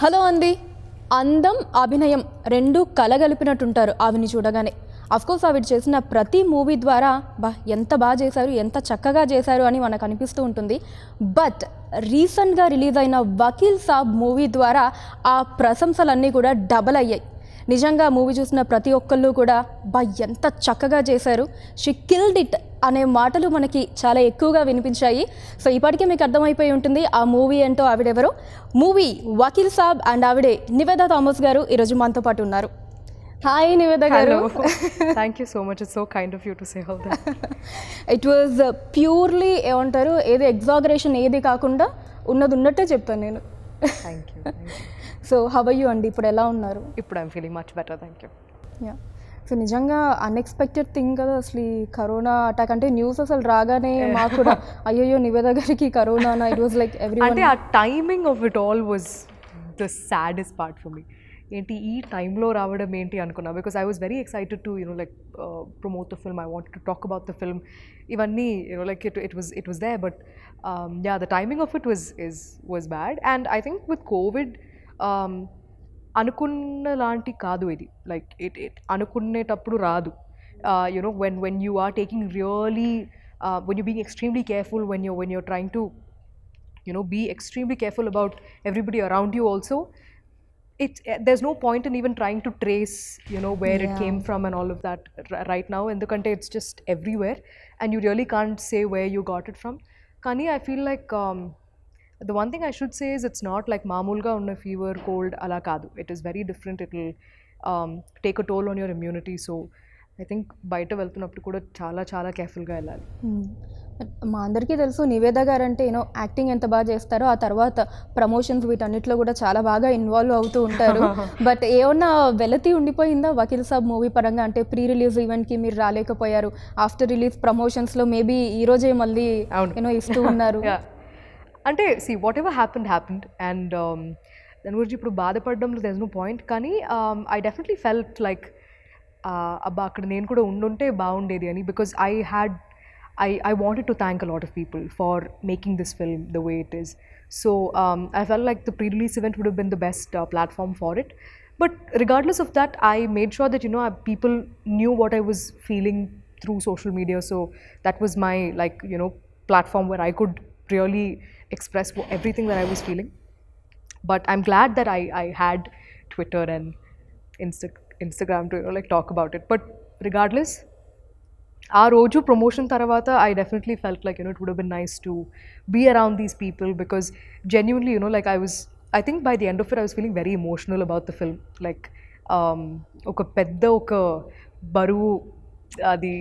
Hello అండి. అందం అభినయం రెండు కలగలిపినట్టుంటారు ఆవిని చూడగానే. అఫ్కోర్స్ ఆవిడ చేసిన ప్రతి మూవీ ద్వారా ఎంత బాగా చేశారు, ఎంత చక్కగా చేశారు అని మనకు అనిపిస్తూ ఉంటుంది. బట్ రీసెంట్గా రిలీజ్ అయిన వకీల్ సాబ్ మూవీ ద్వారా ఆ ప్రశంసలన్నీ కూడా డబల్ అయ్యాయి. నిజంగా మూవీ చూసిన ప్రతి ఒక్కళ్ళు కూడా ఎంత చక్కగా చేశారు, షీ కిల్డ్ ఇట్ అనే మాటలు మనకి చాలా ఎక్కువగా వినిపించాయి. సో ఇప్పటికే మీకు అర్థమైపోయి ఉంటుంది ఆ మూవీ ఏంటో, ఆవిడెవరో. మూవీ వకీల్ సాబ్ అండ్ ఆవిడే నివేద థామస్ గారు ఈరోజు మనతో పాటు ఉన్నారు. హాయ్ నివేద గారు. Thank you so much, it's so kind of you to say all that. It was purely ఏమంటారు, ఏది ఎగ్జాగరేషన్ ఏది కాకుండా ఉన్నది ఉన్నట్టే చెప్తాను నేను. Thank you. So how are you అండి, ఇప్పుడు ఎలా ఉన్నారు? ఇప్పుడు I'm feeling much better, thank you. Yeah, so నిజంగా అన్ఎక్స్పెక్టెడ్ థింగ్ కదా అసలు ఈ కరోనా అటాక్. అంటే న్యూస్ అసలు రాగానే మాకు కూడా అయ్యో నివేద గారికి corona, it was like everyone. అంటే ఆ timing of it all was the saddest part for me. ఏంటి ఈ టైంలో రావడం ఏంటి అనుకున్నా, because I was very excited to like promote the film, I wanted to talk about the film, ఇవన్నీ like it was there. But yeah, the timing of it was bad. And I think with covid అనుకున్న లాంటి కాదు ఇది. Like it అనుకునేటప్పుడు రాదు. when you are taking really when you're being extremely careful, when you're trying to be extremely careful about everybody around you also, there's no point in even trying to trace where it came from and all of that right now, in the country it's just everywhere and you really can't say where you got it from. Kani I feel like the one thing I should say is it's not like maamulga unna fever, cold ala kaadu. It is very different. It will take a toll on your immunity. So I think బయట వెళ్తున్నప్పుడు కూడా చాలా చాలా కేర్ఫుల్గా వెళ్ళాలి. మా అందరికీ తెలుసు నివేద గారు అంటే యాక్టింగ్ ఎంత బాగా చేస్తారో, ఆ తర్వాత ప్రమోషన్స్ వీటన్నిటిలో కూడా చాలా బాగా ఇన్వాల్వ్ అవుతూ ఉంటారు. బట్ ఏమన్నా వెలతి ఉండిపోయిందా వకీల్ సాబ్ మూవీ పరంగా? అంటే ప్రీ రిలీజ్ ఈవెంట్కి మీరు రాలేకపోయారు, ఆఫ్టర్ రిలీజ్ ప్రమోషన్స్లో మేబీ ఈరోజే మళ్ళీ ఇస్తూ ఉన్నారు. అంటే see what ever happened and దాని గురించి ఇప్పుడు బాధపడడంలో దెర్ ఇస్ నో పాయింట్. కానీ ఐ డెఫినెట్లీ ఫెల్ట్ లైక్ అబ్బా అక్కడ నేను కూడా ఉండుంటే బాగుండేది అని, because I wanted to thank a lot of people for making this film the way it is. So I felt like the pre-release event would have been the best platform for it. But regardless of that, I made sure that people knew what I was feeling through social media. So that was my platform where I could really express everything that I was feeling. But I'm glad that I had Twitter and Instagram to talk about it. But regardless, ఆ రోజు promotion తర్వాత I definitely felt like it would have been nice to be around these people, because genuinely like I think by the end of it I was feeling very emotional about the film. Like ఒక పెద్ద ఒక బరువు అది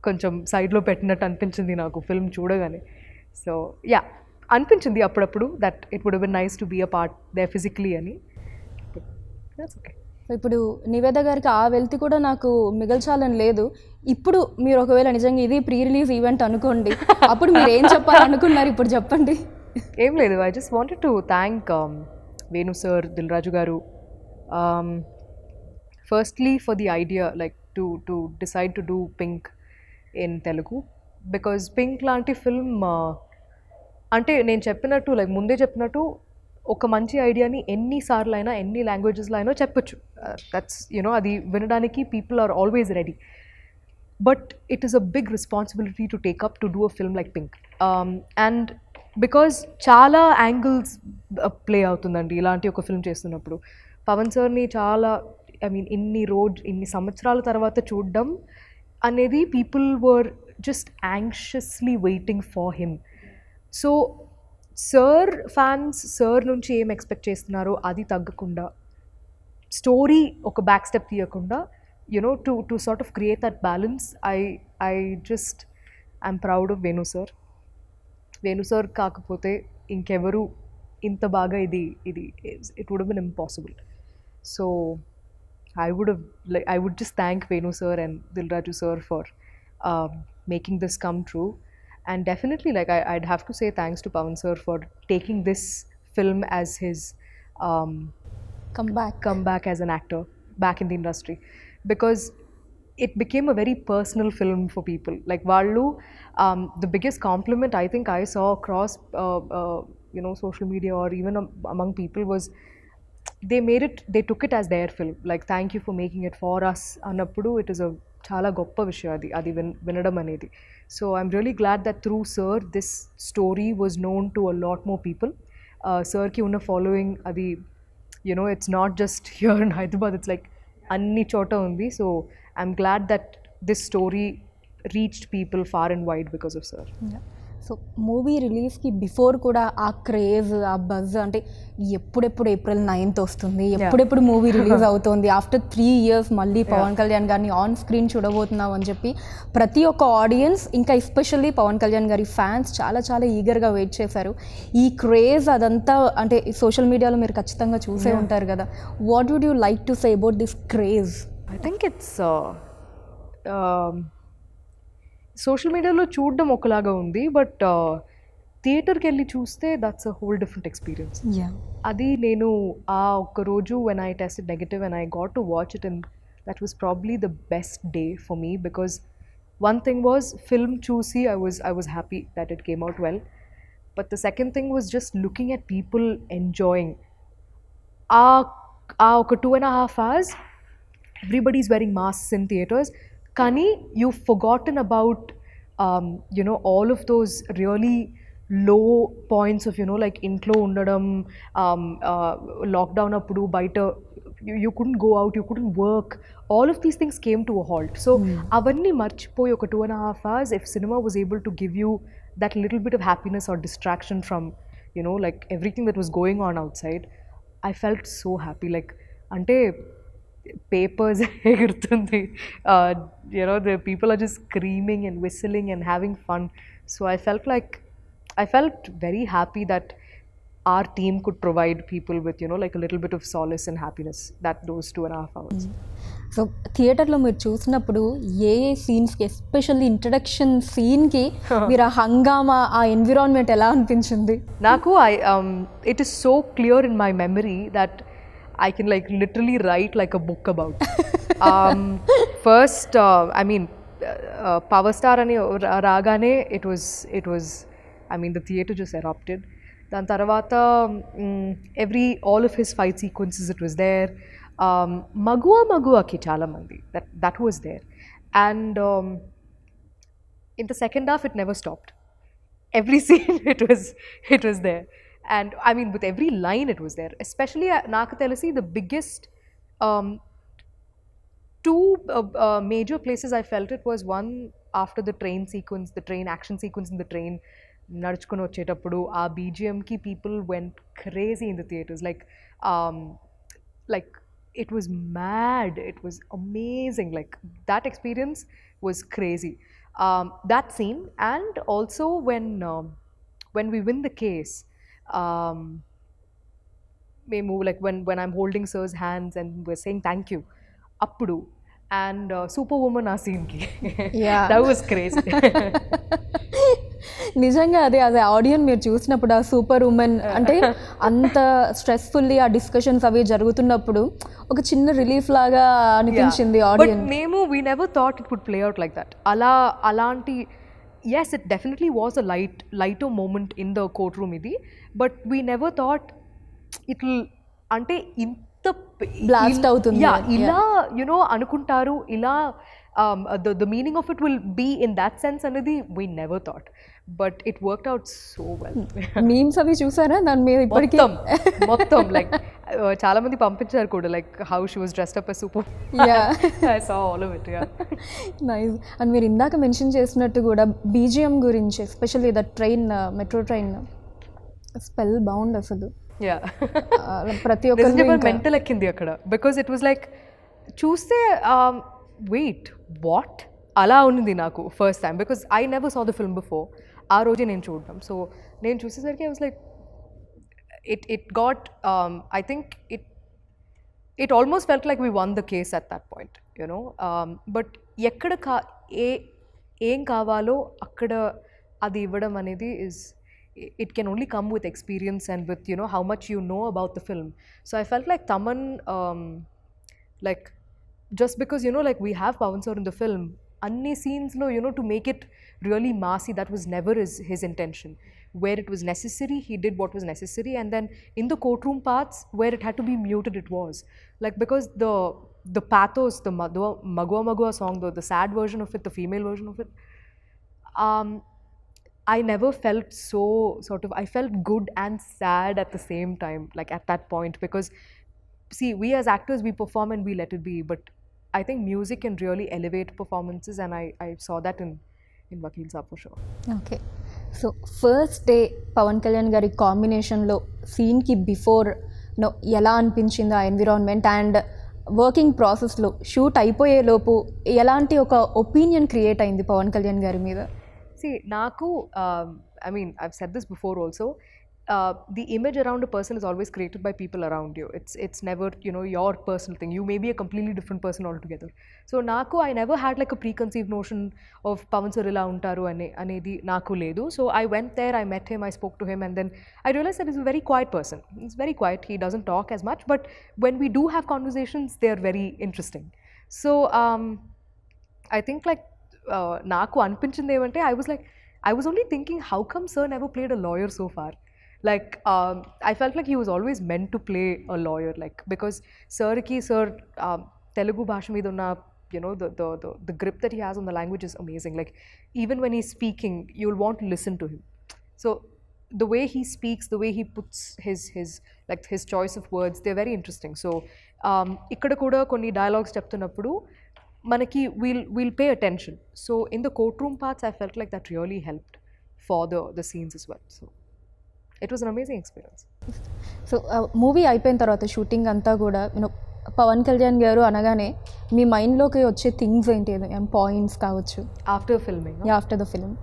కొంచెం సైడ్లో పెట్టినట్టు అనిపించింది నాకు ఫిల్మ్ చూడగానే. సో యా, అనిపించింది అప్పుడప్పుడు that it would been nice to be a part there physically అని. That's okay. ఇప్పుడు నివేద గారికి ఆ వెల్తి కూడా నాకు మిగల్చాలని లేదు. ఇప్పుడు మీరు ఒకవేళ నిజంగా ఇది ప్రీ రిలీజ్ ఈవెంట్ అనుకోండి, అప్పుడు మీరు ఏం చెప్పాలనుకున్నారు ఇప్పుడు చెప్పండి. ఏం లేదు, I just wanted to thank Venu sir, Dil Raju గారు, firstly for the idea like to decide to do Pink in Telugu. Because Pink లాంటి ఫిల్మ్ అంటే నేను చెప్పినట్టు లైక్ ముందే చెప్పినట్టు ఒక మంచి ఐడియాని ఎన్నిసార్లు అయినా ఎన్ని లాంగ్వేజెస్లో అయినా చెప్పొచ్చు. దట్స్ అది వినడానికి people are always ready. But it is a big responsibility to take up to do a film like Pink. And because చాలా యాంగిల్స్ ప్లే అవుతుందండి ఇలాంటి ఒక ఫిల్మ్ చేస్తున్నప్పుడు. పవన్ సార్ని చాలా ఇన్ని సంవత్సరాల తర్వాత చూడడం అనేది people were just anxiously waiting for him. So sir fans sir నుంచి ఏం ఎక్స్పెక్ట్ చేస్తున్నారో అది తగ్గకుండా, స్టోరీ ఒక బ్యాక్ స్టెప్ తీయకుండా to sort of create that balance. I just I'm proud of Venu sir. Venu sir కాకపోతే ఇంకెవరు ఇంత బాగా ఇది it would been impossible. So I would just thank Venu sir and Dilraju sir for making this come true. And definitely I'd have to say thanks to Pawan sir for taking this film as his comeback as an actor back in the industry, because it became a very personal film for people. Like Vallu, the biggest compliment I think I saw across social media or even among people was they took it as their film, like thank you for making it for us annappudu. It is a చాలా గొప్ప విషయం అది వినడం అనేది. So I'm really glad that through sir this story was known to a lot more people. సర్కి ఉన్న following అది it's not just here in Hyderabad, it's like అన్ని చోట ఉంది. So I'm glad that this story reached people far and wide because of sir. So movie రిలీజ్కి before కూడా ఆ craze, ఆ బజ్, అంటే ఎప్పుడెప్పుడు April 9th వస్తుంది, ఎప్పుడెప్పుడు మూవీ రిలీజ్ అవుతుంది, ఆఫ్టర్ 3 years మళ్ళీ పవన్ కళ్యాణ్ గారిని ఆన్ స్క్రీన్ చూడబోతున్నాం అని చెప్పి ప్రతి ఒక్క ఆడియన్స్, ఇంకా ఎస్పెషల్లీ పవన్ కళ్యాణ్ గారి ఫ్యాన్స్ చాలా చాలా ఈగర్గా వెయిట్ చేశారు. ఈ క్రేజ్ అదంతా అంటే సోషల్ మీడియాలో మీరు ఖచ్చితంగా చూసే ఉంటారు కదా. What would you like to say about this craze? I think it's social మీడియాలో చూడడం ఒకలాగా ఉంది, బట్ థియేటర్కి వెళ్ళి చూస్తే that's a whole different experience. అది నేను ఆ ఒక్క రోజు when I tested negative and I got to watch it, and that was probably the best day for me, because one thing was film చూసి I was happy that it came out well, but the second thing was just looking at people enjoying. ఆ ఒక 2.5 hours everybody is wearing masks in theaters, కానీ you've forgotten about all of those really low points of like ఇంట్లో ఉండడం, lockdown అప్పుడు బయట you couldn't go out, you couldn't work, all of these things came to a halt. So అవన్నీ మర్చిపోయి ఒక 2.5 hours if cinema was able to give you that little bit of happiness or distraction from like everything that was going on outside, I felt so happy. Like అంటే papers ఎగురుతుంది, the people are just screaming and whistling and having fun. So I felt very happy that our team could provide people with like a little bit of solace and happiness that those 2.5 hours. So థియేటర్లో మీరు చూసినప్పుడు ఏ సీన్స్కి, especially introduction సీన్కి మీరు ఆ హంగామా, ఆ environment ఎలా అనిపించింది? నాకు it is so clear in my memory that I can like literally write like a book about. First, I mean, Power Star ani ragane, it was, I mean, the theatre just erupted. Dan tarvata, all of his fight sequences, it was there. Magua ki chala mandi, that was there. And in the second half, it never stopped. Every scene, it was there. And I mean, with every line it was there. Especially Naaku Telisi, the biggest two major places I felt it was one after the train sequence, the train action sequence in the train. Naduchukoni vachetappudu aa BGM ki people went crazy in the theaters. Like it was mad. It was amazing. Like that experience was crazy. That scene, and also when we win the case. Memu like when I'm holding sir's hands and we're saying thank you appudu, and Superwoman ఆ scene ki that was crazy. నిజంగా అదే audience మీరు చూసినప్పుడు ఆ super women అంటే అంత స్ట్రెస్ఫుల్లీ ఆ discussions అవి జరుగుతున్నప్పుడు ఒక చిన్న రిలీఫ్ లాగా అనిపించింది ఆడియన్స్. మేము we never thought it would play out like that. అలాంటి yes, it definitely was a lighter moment in the courtroom idi, but we never thought it'll ante inta blast avutundi. Ila anukuntaru, ila the meaning of it will be in that sense anadi we never thought, but it worked out so well. Memes avi chusara dan me ippadi మొత్తం like చాలా మంది పంపించారు కూడా, like how she was dressed up as super. I saw all of it. Nice. And మీరు ఇందాక mention చేసినట్టు కూడా BGM గురించి, especially the train, metro train spell bound అసలు. ప్రతి ఒక్కరు మెంటల్ ఎక్కింది అక్కడ, బికాజ్ ఇట్ వాజ్ లైక్ చూస్తే వెయిట్ వాట్ అలా ఉంది నాకు first time, because I never saw the film before. ఆ రోజే నేను చూడడం, సో నేను చూసేసరికి I was like it got I think it almost felt like we won the case at that point, but ekkada ఏం కావాలో అక్కడ అది ఇవ్వడం అనేది is it can only come with experience and with how much you know about the film. So I felt like Taman like just because like we have Pawan sir in the film అన్ని సీన్స్లో to make it really massy, that was never his intention. Where it was necessary, he did what was necessary, and then in the courtroom parts where it had to be muted, it was like, because the pathos, the Magua Magua song, the sad version of it, the female version of it, I never felt so I felt good and sad at the same time, like at that point, because see, we as actors, we perform and we let it be, but I think music can really elevate performances, and I saw that in Vakeel Saab for sure. Okay, so first day Pawan Kalyan గారి కాంబినేషన్లో సీన్కి before ఎలా అనిపించింది ఆ environment, and working ప్రాసెస్లో shoot అయిపోయేలోపు ఎలాంటి ఒక ఒపీనియన్ క్రియేట్ అయింది పవన్ కళ్యాణ్ గారి మీద? See, Naku, I mean, I've said this before also. The image around a person is always created by people around you. It's never, your personal thing. You may be a completely different person altogether. So Naku, I never had like a preconceived notion of Pawan sir ila untaru anedi Naku ledu. So I went there, I met him, I spoke to him, and then I realized that he's a very quiet person. He's very quiet. He doesn't talk as much, but when we do have conversations, they're very interesting. So I think like నాకు అనిపించింది ఏమంటే, I was only thinking, how come sir never played a lawyer so far? Like I felt like he was always meant to play a lawyer, like, because sir Telugu bhasha మీద ఉన్న the grip that he has on the language is amazing. Like even when he's speaking, you'll want to listen to him. So the way he speaks, the way he puts his choice of words, they're very interesting. So ఇక్కడ కూడా కొన్ని dialogues చెప్తున్నప్పుడు మనకి we'll pay attention. So in the courtroom parts, I felt like that really helped for the scenes as well. So it was an amazing experience. So movie అయిపోయిన తర్వాత shooting అంతా కూడా పవన్ కళ్యాణ్ గారు అనగానే మీ మైండ్లోకి వచ్చే థింగ్స్ ఏంటి, పాయింట్స్ కావచ్చు after filming? After the film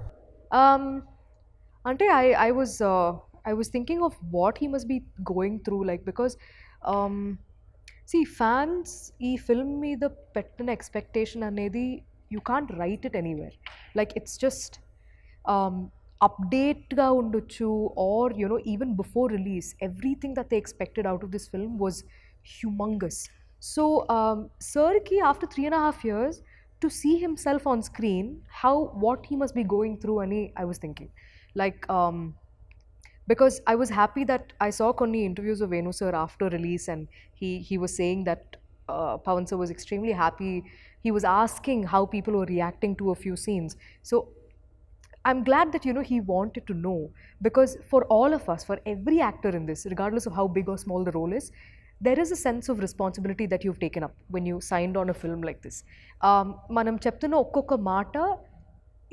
అంటే I was thinking of what he must be going through, like, because see, fans ee film meeda pettina expectation anedi you can't write it anywhere. Like it's just update ga undochu, or even before release, everything that they expected out of this film was humongous. So sir ki after 3.5 years to see himself on screen, what he must be going through ani I was thinking, like because I was happy that I saw konni interviews of Venu sir after release, and he was saying that Pawan sir was extremely happy. He was asking how people were reacting to a few scenes. So I'm glad that he wanted to know, because for all of us, for every actor in this, regardless of how big or small the role is, there is a sense of responsibility that you've taken up when you signed on a film like this. Manam cheptunna okkoka maata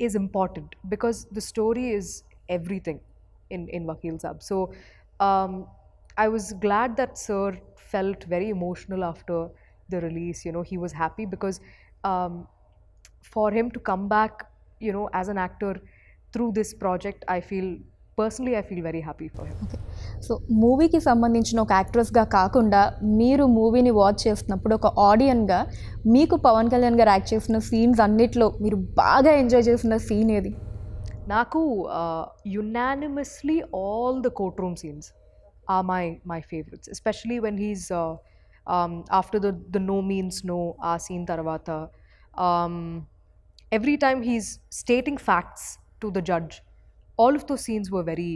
is important, because the story is everything in Vakeel Saab. So I was glad that sir felt very emotional after the release. He was happy because for him to come back, as an actor through this project, I feel very happy for him. Okay. So మూవీకి సంబంధించిన ఒక యాక్ట్రెస్గా కాకుండా మీరు మూవీని watch చేస్తున్నప్పుడు ఒక ఆడియన్గా మీకు పవన్ కళ్యాణ్ గారు యాక్ట్ చేసిన సీన్స్ అన్నిట్లో మీరు బాగా ఎంజాయ్ చేసిన సీన్ ఏది? Naku, unanimously all the courtroom scenes are my favorites, especially when he's after the no means no scene tarvata, every time he's stating facts to the judge, all of those scenes were very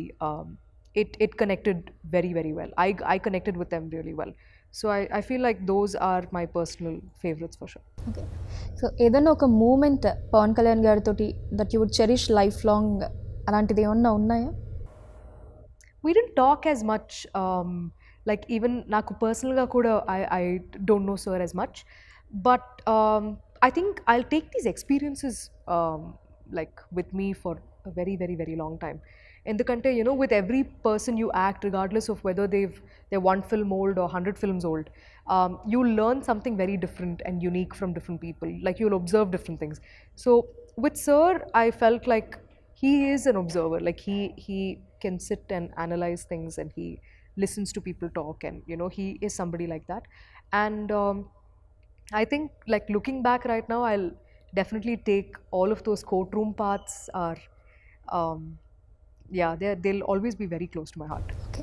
it connected very, very well. I connected with them really well. So I feel like those are my personal favorites for sure. Okay. So ఏదైనా ఒక moment Pawan Kalyan గారితో that you would cherish life long, అలాంటిది ఏమన్నా ఉన్నాయా? We didn't talk as much, like even నాకు పర్సనల్గా కూడా I don't know sir as much, but I think I'll take these experiences like with me for a very, very, very long time. ఎందుకంటే with every person you act, regardless of whether they're 1 film old or 100 films old, you'll learn something very different and unique from different people. Like you'll observe different things. So with sir, I felt like he is an observer. Like he can sit and analyze things, and he listens to people talk, and he is somebody like that. And I think, like, looking back right now, I'll definitely take all of those courtroom parts are they'll always be very close to my heart. Okay.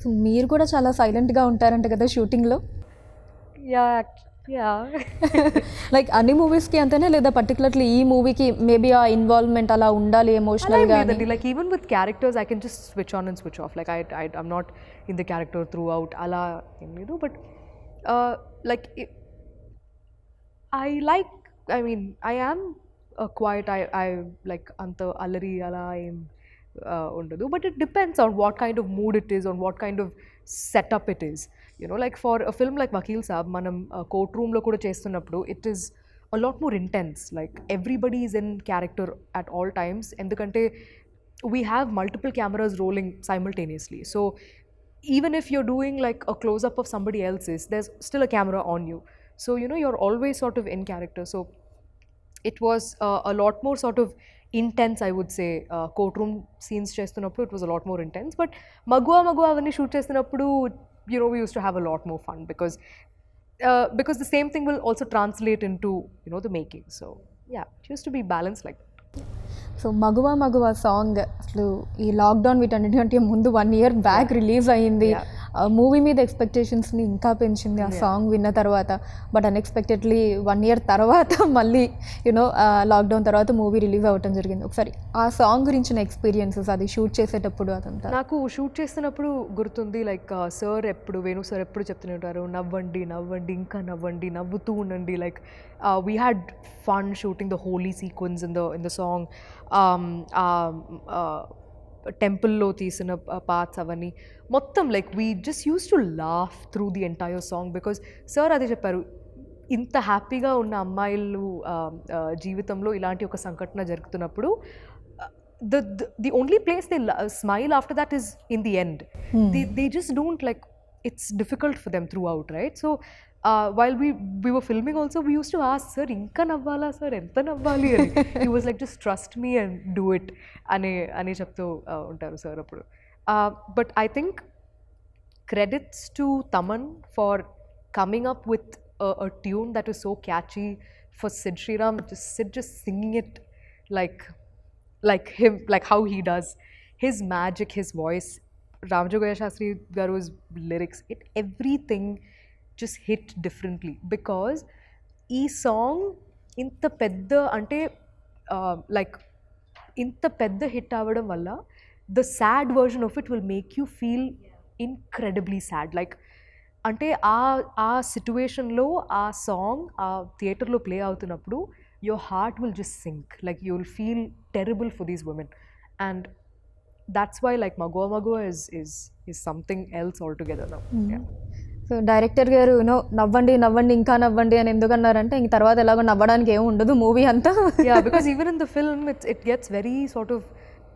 So మీరు కూడా చాలా సైలెంట్గా ఉంటారంట కదా షూటింగ్లో? Yeah. Like అన్ని మూవీస్కి అంతేనా లేదా పర్టికులర్లీ ఈ మూవీకి మేబీ ఆ ఇన్వాల్వ్మెంట్ అలా ఉండాలి ఎమోషనల్గా అని? Like even with characters, I can just switch on and switch off. Like I'm not in the character throughout. Ala, but like I like. I mean, I am quiet. I like anta alari ala em undadu. But it depends on what kind of mood it is, on what kind of setup it is. Like for a film like Vakeel Saab, manam courtroom lo kuda chestunnappudu, it is a lot more intense. Like everybody is in character at all times. Endukante we have multiple cameras rolling simultaneously. So even if you're doing like a close up of somebody else's, there's still a camera on you. So you're always sort of in character. So it was a lot more sort of intense, I would say. Courtroom scenes చేస్తున్నప్పుడు it was a lot more intense, but మగువ అవన్నీ shoot చేస్తున్నప్పుడు we used to have a lot more fun because the same thing will also translate into the making. So yeah, it used to be balanced like that. So Maguva song అసలు ఈ lockdown వీటన్నిటికంటే ముందు 1 year back release అయ్యింది. Movie మీద ఎక్స్పెక్టేషన్స్ని ఇంకా పెంచింది ఆ song విన్న తర్వాత. బట్ అన్ఎక్స్పెక్టెడ్లీ 1 year తర్వాత మళ్ళీ లాక్డౌన్ తర్వాత మూవీ రిలీజ్ అవ్వటం జరిగింది. ఒకసారి ఆ సాంగ్ గురించిన ఎక్స్పీరియన్సెస్, అది షూట్ చేసేటప్పుడు అదంతా. నాకు షూట్ చేస్తున్నప్పుడు గుర్తుంది, లైక్ సార్ వేణు సార్ ఎప్పుడు చెప్తూనే ఉంటారు, నవ్వండి నవ్వండి ఇంకా నవ్వండి, నవ్వుతూ ఉండండి. Like we had fun shooting the holy sequence in the song. టెంపుల్లో తీసిన పార్ట్స్ అవన్నీ మొత్తం like we just use to laugh through the entire song. Because sir అదే చెప్పారు, ఇంత హ్యాపీగా ఉన్న అమ్మాయిలు జీవితంలో ఇలాంటి ఒక సంఘటన జరుగుతున్నప్పుడు the only place they smile after that is in the end. They just don't, like, it's difficult for them throughout, right? So while we were filming also, we used to ask, sir, inka navvala sir, enta navvali ani. He was like, just trust me and do it ani cheptu untaru sir appudu. But I think credits to Taman for coming up with a tune that was so catchy, for Sid Sriram just singing it like him, like how he does, his magic, his voice, Ramajogaya Shastri Garu's lyrics, everything just hit differently. Because ee song inta pedda ante like inta pedda hit avadam valla, the sad version of it will make you feel incredibly sad. Like ante ఆ సిచ్యువేషన్లో ఆ song ఆ థియేటర్లో play అవుతున్నప్పుడు your heart will just sink. Like you will feel terrible for these women, and that's why like Magua is something else altogether now. Yeah. So director గారు నవ్వండి నవ్వండి ఇంకా నవ్వండి అని ఎందుకన్నారంటే ఇంక తర్వాత ఎలాగో నవ్వడానికి ఏమి ఉండదు మూవీ అంతా. Yeah, because even in the film it gets very sort of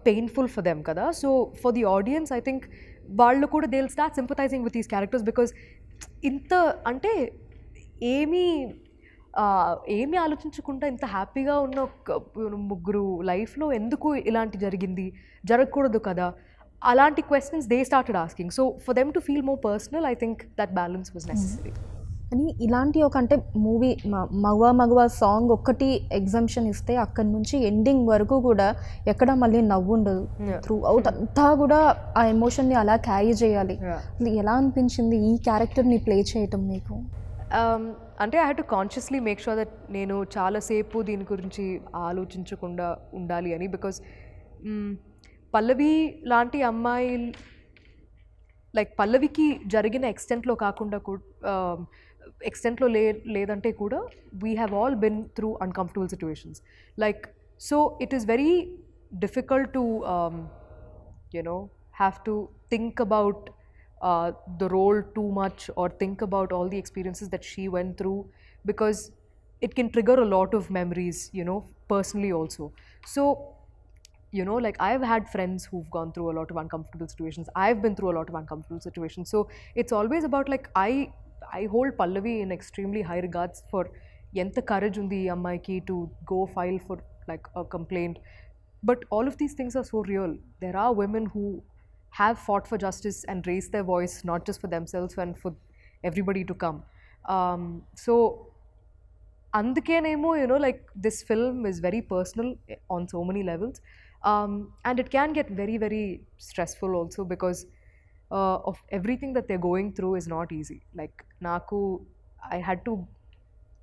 painful for them kada. So for the audience, I think వాళ్ళు కూడా they'll start sympathizing with these characters, because ఇంత అంటే ఏమీ ఆలోచించకుండా ఇంత హ్యాపీగా ఉన్న ముగ్గురు లైఫ్లో ఎందుకు ఇలాంటి జరగకూడదు కదా, అలాంటి questions they started asking. So for them to feel more personal, I think that balance was necessary. అని ఇలాంటి ఒక అంటే మూవీ మగువ సాంగ్ ఒక్కటి ఎగ్జామ్షన్ ఇస్తే అక్కడి నుంచి ఎండింగ్ వరకు కూడా ఎక్కడ మళ్ళీ నవ్వు ఉండదు. త్రూ అవుట్ అంతా కూడా ఆ ఎమోషన్ని అలా క్యారీ చేయాలి. ఎలా అనిపించింది ఈ క్యారెక్టర్ని ప్లే చేయటం మీకు? అంటే I had to consciously make sure that నేను చాలాసేపు దీని గురించి ఆలోచించకుండా ఉండాలి అని. బికాజ్ పల్లవి లాంటి అమ్మాయి, లైక్ పల్లవికి జరిగిన ఎక్స్టెంట్లో కాకుండా ఎక్స్టెంట్లో లేదంటే కూడా we have all been through uncomfortable situations. Like so it is very difficult to have to think about the role too much, or think about all the experiences that she went through, because it can trigger a lot of memories, personally also. So like I've had friends who've gone through a lot of uncomfortable situations. I've been through a lot of uncomfortable situations. So it's always about, like, I hold Pallavi in extremely high regards for enta courage undi ee ammaiki to go file for like a complaint. But all of these things are so real. There are women who have fought for justice and raised their voice, not just for themselves and for everybody to come. So andukenemo like this film is very personal on so many levels, and it can get very very stressful also, because of everything that they're going through is not easy. Like naku, I had to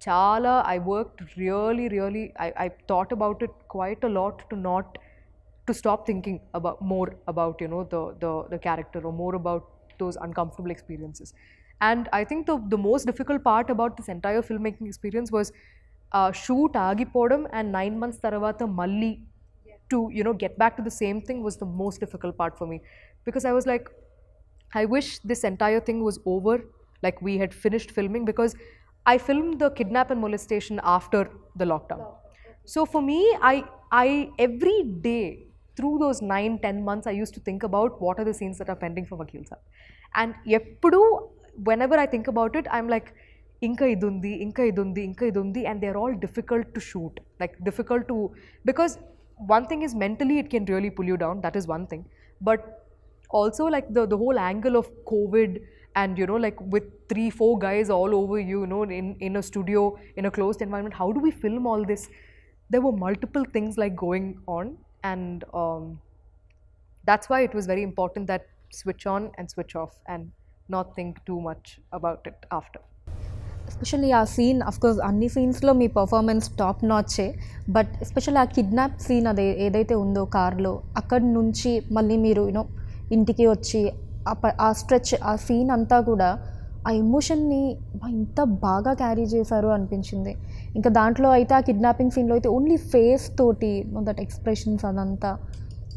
chala, I worked really, I thought about it quite a lot to stop thinking about more about, you know, the character, or more about those uncomfortable experiences. And I think the most difficult part about this entire filmmaking experience was shoot agipodam and 9 months taravata malli to, you know, get back to the same thing was the most difficult part for me, because I was like, I wish this entire thing was over, like we had finished filming, because I filmed the kidnap and molestation after the lockdown. So for me, I every day through those 9-10 months, I used to think about what are the scenes that are pending for Vakeel Saab. And eppudu, whenever I think about it, I'm like, inka idundi, inka idundi, inka idundi, and they're all difficult to shoot. Like difficult to, because one thing is mentally it can really pull you down. That is one thing, but also like the whole angle of COVID, and you know, like with 3-4 guys all over you, you know, in a studio, in a closed environment, how do we film all this? There were multiple things like going on, and that's why it was very important that switch on and switch off and not think too much about it after. Especially ఆ scene of course అన్ని సీన్స్లో మీ performance top నాచే, but especially ఆ kidnap scene అదే ఏదైతే ఉందో కార్లో, అక్కడి నుంచి మళ్ళీ మీరు యూనో ఇంటికి వచ్చి ఆ స్ట్రెచ్, ఆ సీన్ అంతా కూడా ఆ ఎమోషన్ని ఇంత బాగా క్యారీ చేశారు అనిపించింది. ఇంకా దాంట్లో అయితే ఆ కిడ్నాపింగ్ సీన్లో అయితే ఓన్లీ ఫేస్ తోటి దట్ ఎక్స్ప్రెషన్స్ అదంతా,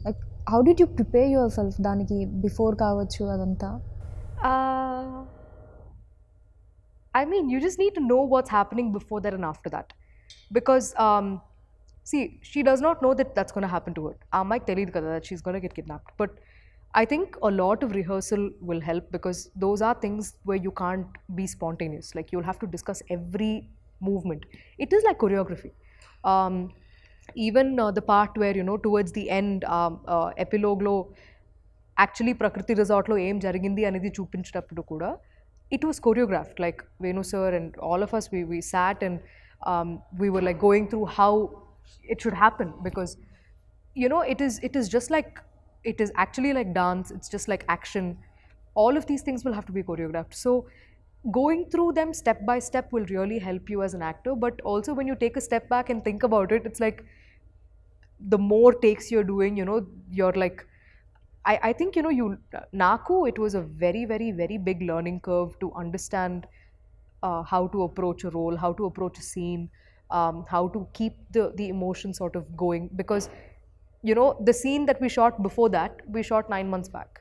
like how did you prepare your self దానికి బిఫోర్ కావచ్చు అదంతా? I mean, you just need to know what's happening before that and after that. Because, see, she does not know that that's going to happen to her. Aammaiki teliyadu kada that she's going to get kidnapped. But I think a lot of rehearsal will help, because those are things where you can't be spontaneous. Like, you'll have to discuss every movement. It is like choreography. Even the part where, you know, towards the end, epilogue lo, actually Prakriti Resort lo em jarigindi anedi చూపించేటప్పుడు కూడా, it was choreographed. Like Venu sir and all of us, we sat and we were like going through how it should happen, because you know, it is just like, it is actually like dance, it's just like action. All of these things will have to be choreographed. So going through them step by step will really help you as an actor. But also when you take a step back and think about it, it's like the more takes you're doing, you know, you're like, I think, you know, Naku, it was a very big learning curve to understand how to approach a role, how to approach a scene, how to keep the emotion sort of going. Because, you know, the scene that we shot before that, we shot 9 months back.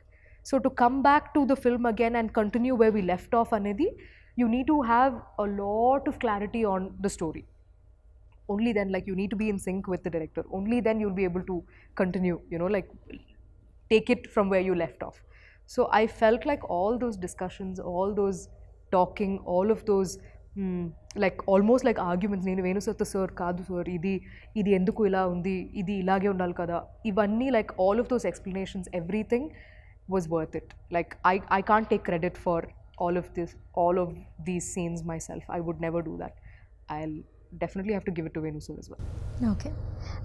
So to come back to the film again and continue where we left off, Anidhi, you need to have a lot of clarity on the story. Only then, like, you need to be in sync with the director. Only then you'll be able to continue, you know, like, take it from where you left off. So I felt like all those discussions, all those talking, all of those like almost like arguments, నేను Venu sir sir కాదు sir, ఇది ఎందుకు ఇలా ఉంది, ఇది ఇలాగే ఉండాలి కదా, ఇవన్నీ, like all of those explanations, everything was worth it. Like I can't take credit for all of these scenes myself. I would never do that. I'll definitely have to give it to Venu sir as well. Okay.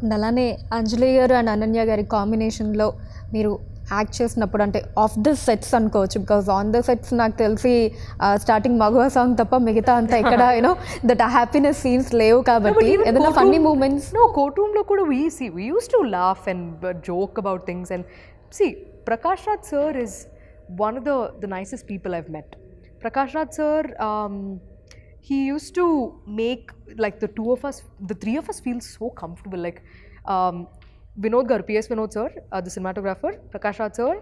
And అలానే అంజలి గారు and Ananya గారి కాంబినేషన్లో మీరు act చేసినప్పుడు, అంటే of the sets అనుకోవచ్చు, because on the sets నాకు తెలిసి స్టార్టింగ్ మగవా సాంగ్ తప్ప మిగతా అంతా ఎక్కడ యూనో దట్ హ్యాపీనెస్ సీన్స్ లేవు కాబట్టి ఏదైనా ఫన్నీ మూమెంట్స్? నో, కోర్ట్ రూమ్లో కూడా we used to laugh and joke about things. And see, Prakash Raj sir is one of the nicest people I've met. Prakash Raj sir, he used to make like the three of us feel so comfortable. Like Vinod Garu, PS Vinod sir, the cinematographer, Prakash Raj sir,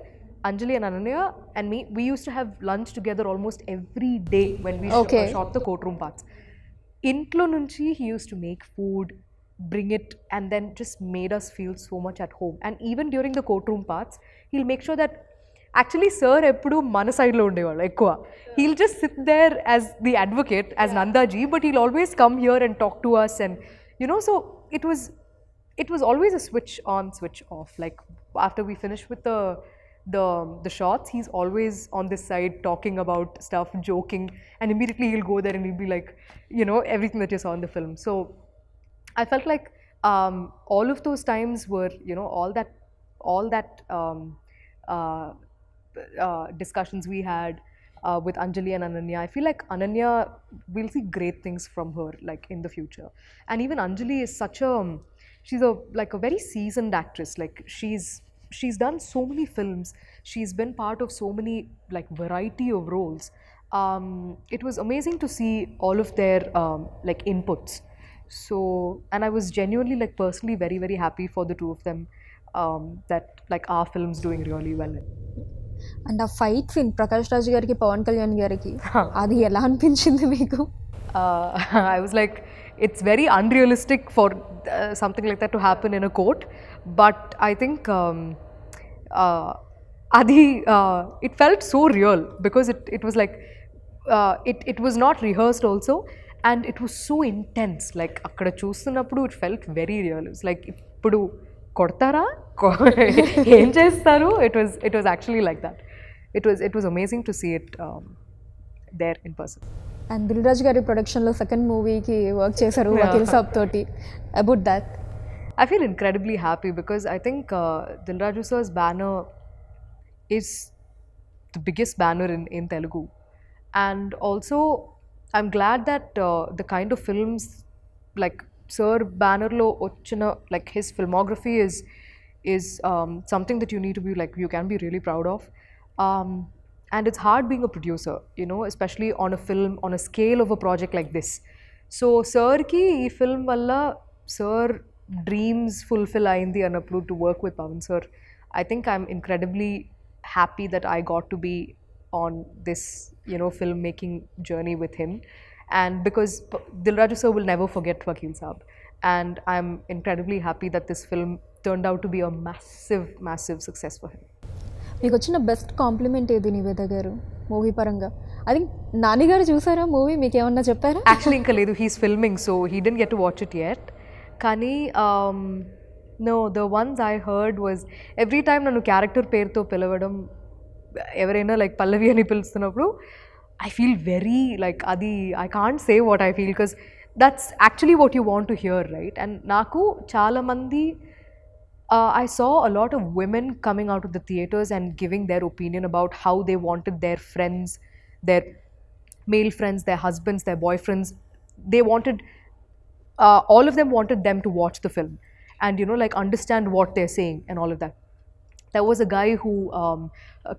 Anjali and Ananya and me, we used to have lunch together almost every day when we shot the courtroom parts. Intlo nunchi he used to make food, bring it, and then just made us feel so much at home. And even during the courtroom parts, he'll make sure that actually sir eppudu mana side lo undevaru ekkuva. He'll just sit there as the advocate, as Nandaji, but he'll always come here and talk to us. And you know, so it was always a switch on, switch off. Like after we finish with the shots, he's always on this side talking about stuff, joking, and immediately he'll go there and he'll be like, you know, everything that you saw in the film. So I felt like all of those times were, you know, all that discussions we had, with Anjali and Ananya. I feel like Ananya, we'll see great things from her like in the future. And even Anjali is such a she's a like a very seasoned actress. Like she's done so many films. She's been part of so many like variety of roles. It was amazing to see all of their like inputs. So, and I was genuinely like personally very very happy for the two of them, that like our film's doing really well. And ఆ fight scene Prakash Raj గారికి పవన్ కళ్యాణ్ గారికి అది ఎలా అనిపించింది మీకు? I was like, it's very unrealistic for something like that to happen in a court. But I think Adi, it felt so real because it was like, it was not rehearsed also, and it was so intense. Like, akkada చూస్తున్నప్పుడు it felt very real. It was like, ఇప్పుడు కొడతారా ఏం చేస్తారు? It was actually like that. It was amazing to see it there in person. And Dil Raju గారి ప్రొడక్షన్లో second మూవీకి work చేశారు వకీల్ సాబ్ తోటి. About that I feel incredibly happy because I think Dilraju sir's banner is the biggest banner in Telugu. And also, I'm glad that the kind of films like Sir banner lo ochina, like his filmography is something that you need to be like, you can be really proud of. And it's hard being a producer, you know, especially on a film, on a scale of a project like this. So, Sir ki ee film valla Sir dreams fulfill ayindi anappudu to work with Pawan sir. I think I'm incredibly happy that I got to be on this, you know, filmmaking journey with him. And because Dilraju sir will never forget Vakeel Saab. And I'm incredibly happy that this film turned out to be a massive, massive success for him. మీకు వచ్చిన best compliment ఏది నివేద గారు movie పరంగా? I think Nani గారు చూసారా movie, మీకు ఏమన్నా చెప్పారా? Actually ఇంకా లేదు, he's filming, so he didn't get to watch it yet. కానీ no, the ones I heard was every time నన్ను క్యారెక్టర్ పేరుతో పిలవడం, ఎవరైనా లైక్ పల్లవి అని పిలుస్తున్నప్పుడు I feel very like అది I can't say what I feel because that's actually what you want to hear, right? And నాకు చాలా మంది I saw a lot of women coming out of the theatres and giving their opinion about how they wanted their friends, their male friends, their husbands, their boyfriends. They wanted, all of them wanted them to watch the film and, you know, like understand what they're saying and all of that. There was a guy who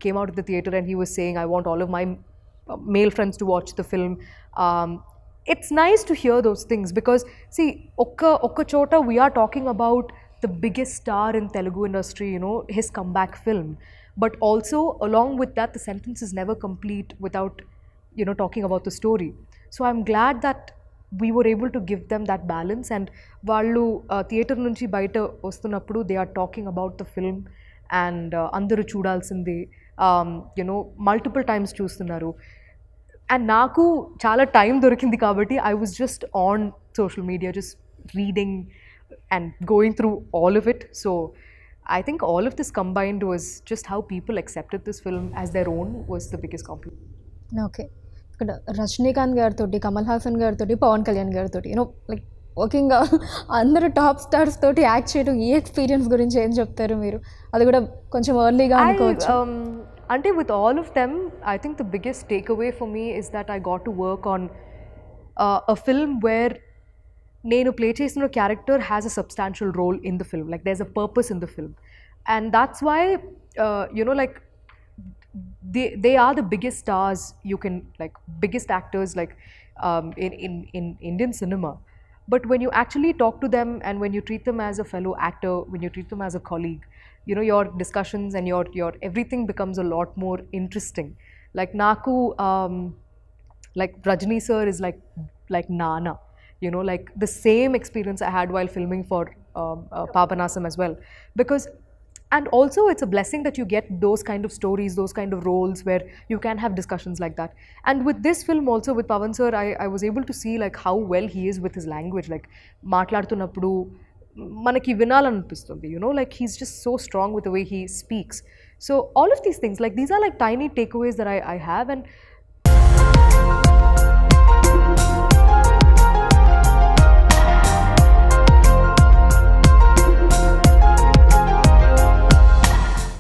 came out of the theatre and he was saying, I want all of my male friends to watch the film. It's nice to hear those things because, see, okka chota we are talking about the biggest star in Telugu industry, you know, his comeback film. But also, along with that, the sentence is never complete without, you know, talking about the story. So I'm glad that we were able to give them that balance. And వాళ్ళు theatre నుంచి బయట వస్తున్నప్పుడు they are talking about the film and అందరూ చూడాల్సింది, you know, multiple times చూస్తున్నారు. And నాకు చాలా time దొరికింది కాబట్టి I was just on social media, just reading and going through all of it. So I think all of this combined was just how people accepted this film as their own was the biggest compliment. Okay, ఇక్కడ రజనీకాంత్ గారితో, కమల్ హాసన్ గారితో, పవన్ కళ్యాణ్ గారితో, you know like working అందరూ top stars తోటి act చేయడం, ఈ experience గురించి ఏం చెప్తారు మీరు? అది కూడా కొంచెం ఎర్లీగా అనుకోవచ్చు. అంటే with all of them, I think the biggest takeaway for me is that I got to work on a film where నేను ప్లే చేసిన character has a substantial role in the film, like there is a purpose in the film. And that's why you know like they are the biggest stars, you can like biggest actors like in Indian cinema. But when you actually talk to them and when you treat them as a fellow actor, when you treat them as a colleague, you know, your discussions and your everything becomes a lot more interesting. Like Naku, like Rajni sir is like Nana, you know, like the same experience I had while filming for Papanasam as well. Because, and also it's a blessing that you get those kind of stories, those kind of roles where you can have discussions like that. And with this film also, with Pawan sir, I was able to see like how well he is with his language. Like మాట్లాడుతున్నప్పుడు మనకి వినాలనిపిస్తుంది, you know, like he's just so strong with the way he speaks. So all of these things, like these are like tiny takeaways that I have. And